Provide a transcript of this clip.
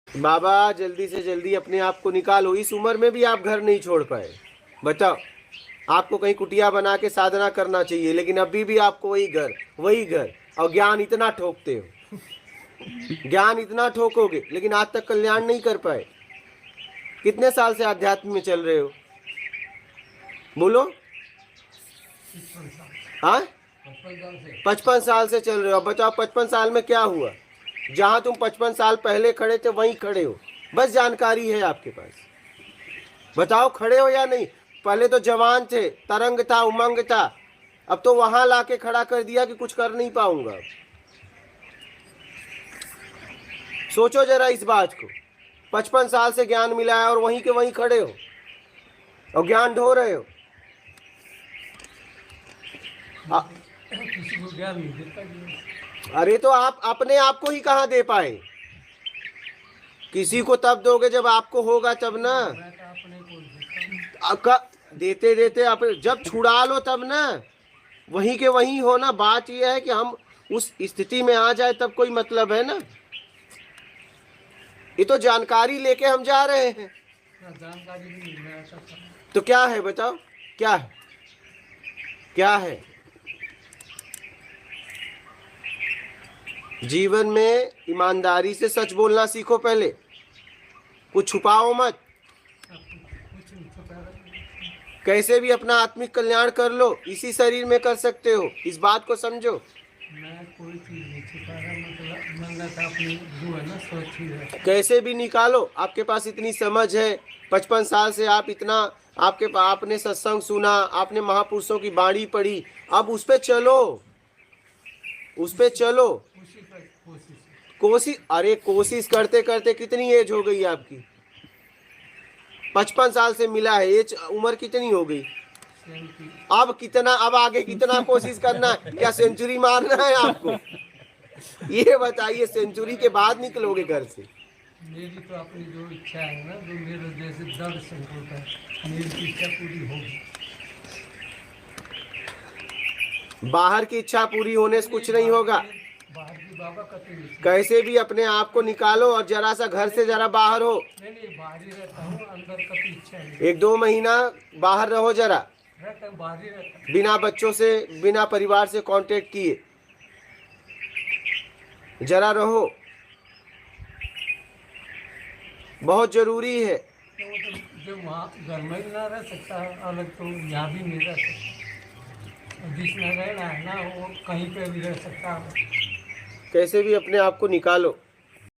बाबा जल्दी से जल्दी अपने आप को निकालो। इस उम्र में भी आप घर नहीं छोड़ पाए। बताओ, आपको कहीं कुटिया बना के साधना करना चाहिए, लेकिन अभी भी आपको वही घर और ज्ञान इतना ठोकते हो। ज्ञान इतना ठोकोगे लेकिन आज तक कल्याण नहीं कर पाए। कितने साल से आध्यात्म में चल रहे हो? बोलो। 55 हाँ, 55 साल से चल रहे हो। अब बताओ 55 साल में क्या हुआ? जहां तुम 55 साल पहले खड़े थे वहीं खड़े हो। बस जानकारी है आपके पास। बताओ खड़े हो या नहीं? पहले तो जवान थे, तरंग था, उमंग था। अब तो वहां लाके खड़ा कर दिया कि कुछ कर नहीं पाऊंगा। सोचो जरा इस बात को। 55 साल से ज्ञान मिला है और वहीं के वहीं खड़े हो और ज्ञान ढो रहे हो। किसी को ज्ञान नहीं देता। अरे तो आप अपने आप को ही कहाँ दे पाए? किसी को तब दोगे जब आपको होगा तब ना। मैं तो अपने को देता हूँ। आपका देते देते आप जब छुड़ा लो तब ना। वहीं के वहीं हो ना। बात यह है कि हम उस स्थिति में आ जाए तब कोई मतलब है ना। ये तो जानकारी लेके हम जा रहे हैं। जानकारी नहीं मिल रहा था। तो क्या है बताओ? क्या है? क्या है? जीवन में ईमानदारी से सच बोलना सीखो पहले। कुछ छुपाओ मत। कुछ नहीं छुपा रहा। कैसे भी अपना आत्मिक कल्याण कर लो। इसी शरीर में कर सकते हो। इस बात को समझो। मैं कोई चीज़ नहीं छुपा रहा। मतलब मन्नत अपनी जो है ना सोच ही है। कैसे भी निकालो। आपके पास इतनी समझ है। 55 साल से आप इतना आपने सत्संग सुना, आपने महापुरुषों की बाणी पढ़ी। अब उस पे चलो, उस पे चलो। कोशिश, अरे कोशिश करते करते कितनी एज हो गई आपकी? 55 साल से मिला है। एज उम्र कितनी हो गई? अब कितना, अब आगे कितना कोशिश करना है? क्या सेंचुरी मारना है आपको? ये बताइए, सेंचुरी के बाद निकलोगे घर से? मेरी तो अपनी जो इच्छा है ना, जो मेरे जैसे दर्द संकल्प है, मेरी इच्छा पूरी होगी। बाहर की इच्छा पूरी होने से कुछ नहीं होगा। बाहर की बाबा कभी नहीं। कैसे भी अपने आप को निकालो और जरा सा घर से जरा बाहर हो। नहीं, बाहर ही रहता हूँ, अंदर कभी इच्छा नहीं। 1-2 महीना बाहर रहो जरा। रहता हूँ, बाहर ही रहता हूँ। बिना बच्चों से, बिना परिवार से कांटेक्ट किए जरा रहो। बहुत जरूरी है। तो जो वहाँ घर में भी ना रह सकता है अलग, तो यहाँ भी नहीं रह सकता। जिसमें रहना है ना, वो कहीं पे भी रह सकता है। कैसे भी अपने आप को निकालो।